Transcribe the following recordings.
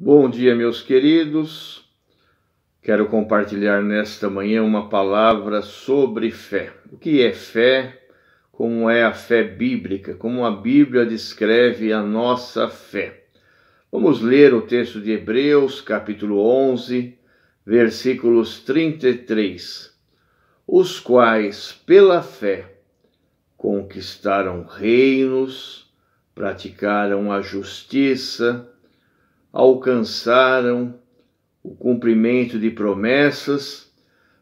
Bom dia, meus queridos. Quero compartilhar nesta manhã uma palavra sobre fé. O que é fé? Como é a fé bíblica? Como a Bíblia descreve a nossa fé? Vamos ler o texto de Hebreus, capítulo 11, versículos 33. Os quais, pela fé, conquistaram reinos, praticaram a justiça, alcançaram o cumprimento de promessas,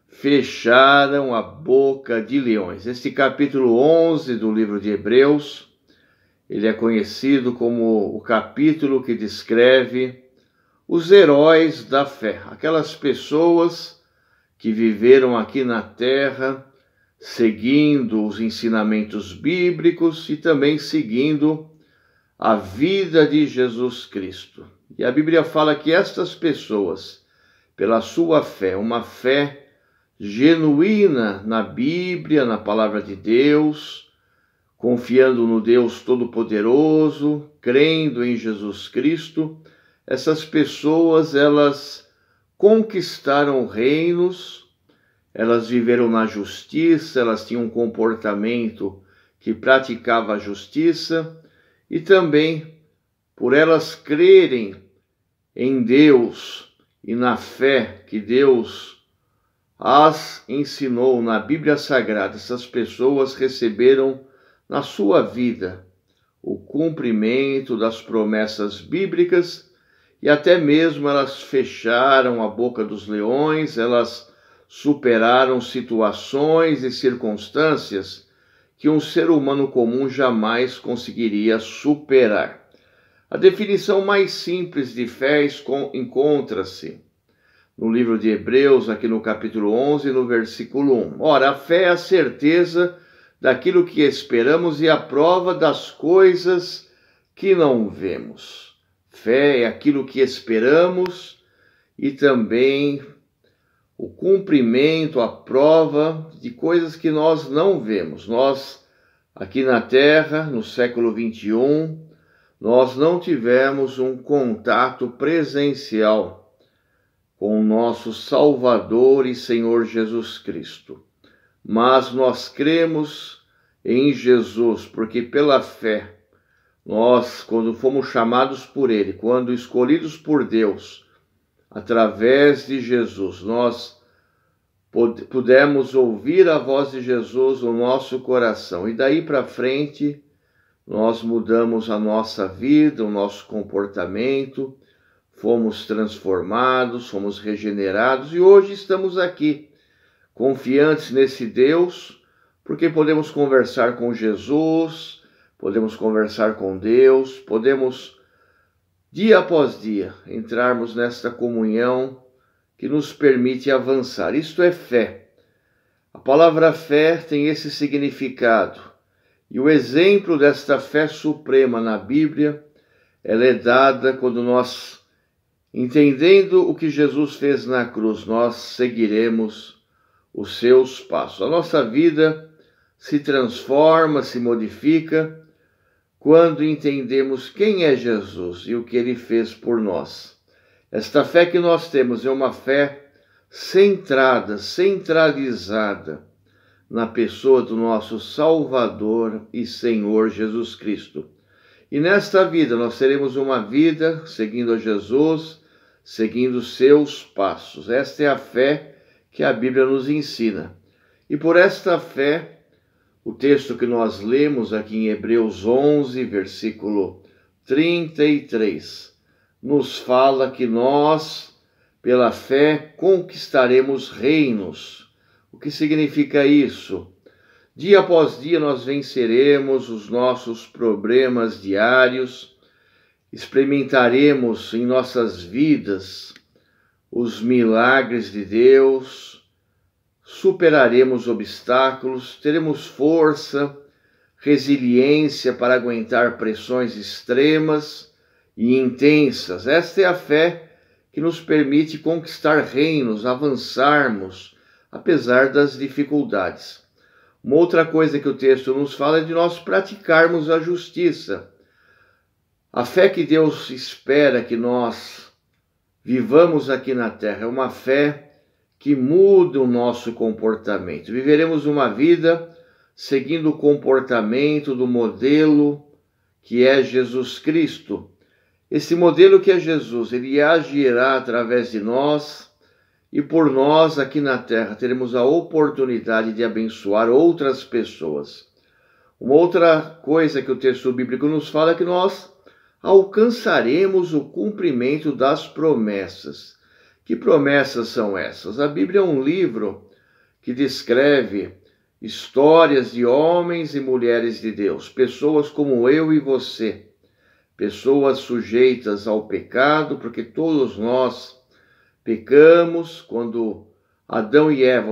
fecharam a boca de leões. Este capítulo 11 do livro de Hebreus, ele é conhecido como o capítulo que descreve os heróis da fé, aquelas pessoas que viveram aqui na terra seguindo os ensinamentos bíblicos e também seguindo a vida de Jesus Cristo. E a Bíblia fala que estas pessoas, pela sua fé, uma fé genuína na Bíblia, na palavra de Deus, confiando no Deus Todo-Poderoso, crendo em Jesus Cristo, essas pessoas, elas conquistaram reinos, elas viveram na justiça, elas tinham um comportamento que praticava a justiça, e também por elas crerem em Deus e na fé que Deus as ensinou na Bíblia Sagrada, essas pessoas receberam na sua vida o cumprimento das promessas bíblicas e até mesmo elas fecharam a boca dos leões, elas superaram situações e circunstâncias que um ser humano comum jamais conseguiria superar. A definição mais simples de fé encontra-se no livro de Hebreus, aqui no capítulo 11, no versículo 1. Ora, a fé é a certeza daquilo que esperamos e a prova das coisas que não vemos. Fé é aquilo que esperamos e também o cumprimento, a prova de coisas que nós não vemos. Nós, aqui na Terra, no século 21, nós não tivemos um contato presencial com o nosso Salvador e Senhor Jesus Cristo. Mas nós cremos em Jesus, porque pela fé, nós, quando fomos chamados por Ele, quando escolhidos por Deus, através de Jesus, nós pudemos ouvir a voz de Jesus no nosso coração. E daí para frente, nós mudamos a nossa vida, o nosso comportamento, fomos transformados, fomos regenerados e hoje estamos aqui, confiantes nesse Deus, porque podemos conversar com Jesus, podemos conversar com Deus, podemos, dia após dia, entrarmos nesta comunhão que nos permite avançar. Isto é fé. A palavra fé tem esse significado. E o exemplo desta fé suprema na Bíblia, ela é dada quando nós, entendendo o que Jesus fez na cruz, nós seguiremos os seus passos. A nossa vida se transforma, se modifica, quando entendemos quem é Jesus e o que Ele fez por nós. Esta fé que nós temos é uma fé centrada, centralizada na pessoa do nosso Salvador e Senhor Jesus Cristo. E nesta vida nós teremos uma vida seguindo a Jesus, seguindo seus passos. Esta é a fé que a Bíblia nos ensina. E por esta fé, o texto que nós lemos aqui em Hebreus 11, versículo 33, nos fala que nós, pela fé, conquistaremos reinos. O que significa isso? Dia após dia nós venceremos os nossos problemas diários, experimentaremos em nossas vidas os milagres de Deus, superaremos obstáculos, teremos força, resiliência para aguentar pressões extremas e intensas. Esta é a fé que nos permite conquistar reinos, avançarmos, apesar das dificuldades. Uma outra coisa que o texto nos fala é de nós praticarmos a justiça. A fé que Deus espera que nós vivamos aqui na terra. É uma fé que muda o nosso comportamento. Viveremos uma vida seguindo o comportamento do modelo que é Jesus Cristo. Esse modelo que é Jesus, ele agirá através de nós e por nós aqui na terra teremos a oportunidade de abençoar outras pessoas. Uma outra coisa que o texto bíblico nos fala é que nós alcançaremos o cumprimento das promessas. Que promessas são essas? A Bíblia é um livro que descreve histórias de homens e mulheres de Deus, pessoas como eu e você, pessoas sujeitas ao pecado, porque todos nós pecamos quando Adão e Eva,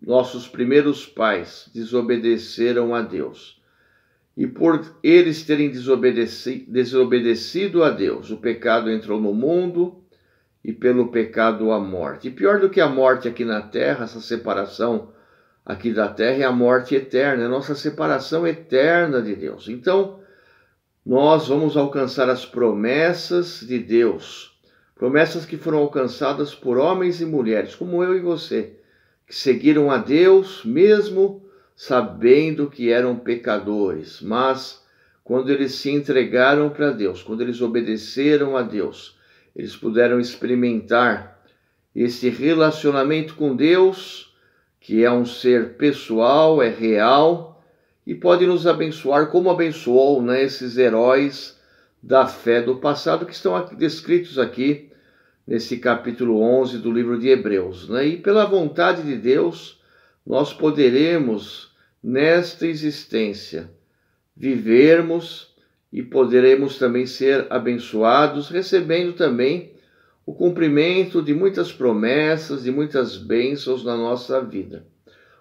nossos primeiros pais, desobedeceram a Deus. E por eles terem desobedecido a Deus, o pecado entrou no mundo e pelo pecado a morte. E pior do que a morte aqui na terra, essa separação aqui da terra é a morte eterna, é a nossa separação eterna de Deus. Então, nós vamos alcançar as promessas de Deus, promessas que foram alcançadas por homens e mulheres, como eu e você, que seguiram a Deus mesmo sabendo que eram pecadores, mas quando eles se entregaram para Deus, quando eles obedeceram a Deus, eles puderam experimentar esse relacionamento com Deus, que é um ser pessoal, é real, e pode nos abençoar como abençoou, né, esses heróis da fé do passado que estão descritos aqui nesse capítulo 11 do livro de Hebreus, né? E pela vontade de Deus, nós poderemos, nesta existência, vivermos e poderemos também ser abençoados, recebendo também o cumprimento de muitas promessas, de muitas bênçãos na nossa vida.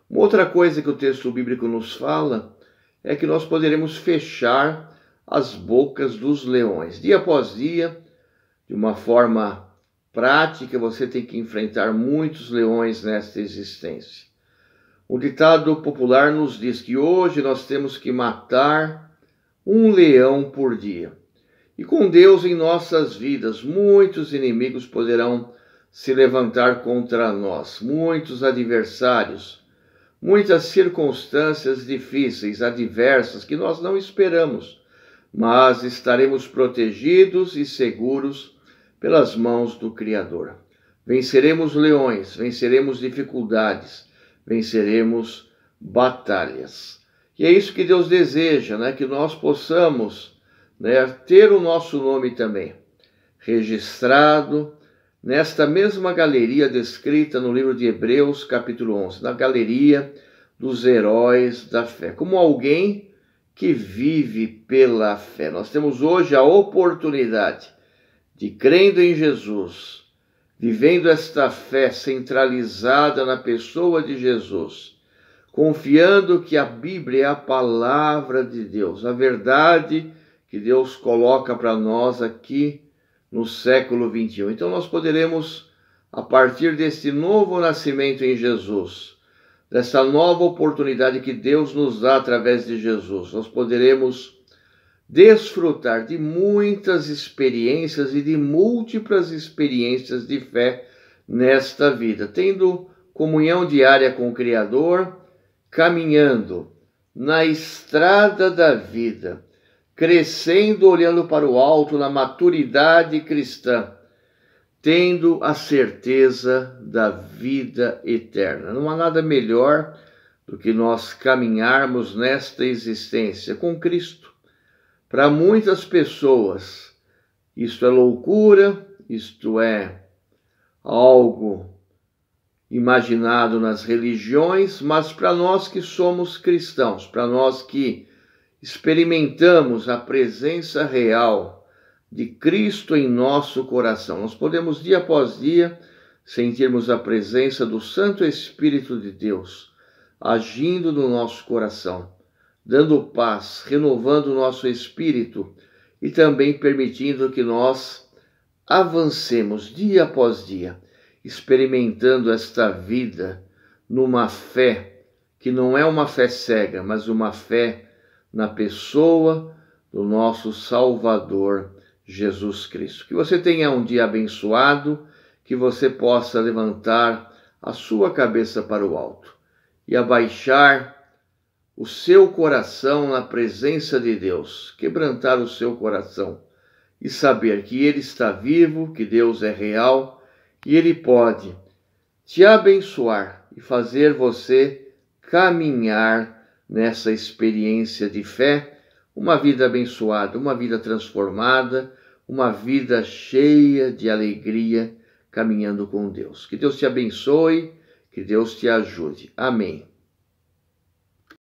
Uma outra coisa que o texto bíblico nos fala é que nós poderemos fechar as bocas dos leões. Dia após dia, de uma forma prática, você tem que enfrentar muitos leões nesta existência. O ditado popular nos diz que hoje nós temos que matar um leão por dia. E com Deus em nossas vidas, muitos inimigos poderão se levantar contra nós, muitos adversários, muitas circunstâncias difíceis, adversas, que nós não esperamos, mas estaremos protegidos e seguros pelas mãos do Criador. Venceremos leões, venceremos dificuldades, venceremos batalhas. E é isso que Deus deseja, né? Que nós possamos, né, ter o nosso nome também registrado nesta mesma galeria descrita no livro de Hebreus, capítulo 11, na galeria dos heróis da fé, como alguém que vive pela fé. Nós temos hoje a oportunidade de, crendo em Jesus, vivendo esta fé centralizada na pessoa de Jesus, confiando que a Bíblia é a palavra de Deus, a verdade que Deus coloca para nós aqui no século 21. Então nós poderemos, a partir desse novo nascimento em Jesus, dessa nova oportunidade que Deus nos dá através de Jesus, nós poderemos desfrutar de muitas experiências e de múltiplas experiências de fé nesta vida, tendo comunhão diária com o Criador, caminhando na estrada da vida, crescendo, olhando para o alto na maturidade cristã, tendo a certeza da vida eterna. Não há nada melhor do que nós caminharmos nesta existência com Cristo. Para muitas pessoas, isto é loucura, isto é algo imaginado nas religiões, mas para nós que somos cristãos, para nós que experimentamos a presença real de Cristo em nosso coração, nós podemos dia após dia sentirmos a presença do Santo Espírito de Deus agindo no nosso coração, dando paz, renovando o nosso espírito e também permitindo que nós avancemos dia após dia, experimentando esta vida numa fé que não é uma fé cega, mas uma fé na pessoa do nosso Salvador Jesus Cristo. Que você tenha um dia abençoado, que você possa levantar a sua cabeça para o alto e abaixar o seu coração na presença de Deus, quebrantar o seu coração e saber que Ele está vivo, que Deus é real e Ele pode te abençoar e fazer você caminhar nessa experiência de fé, uma vida abençoada, uma vida transformada, uma vida cheia de alegria, caminhando com Deus. Que Deus te abençoe, que Deus te ajude. Amém.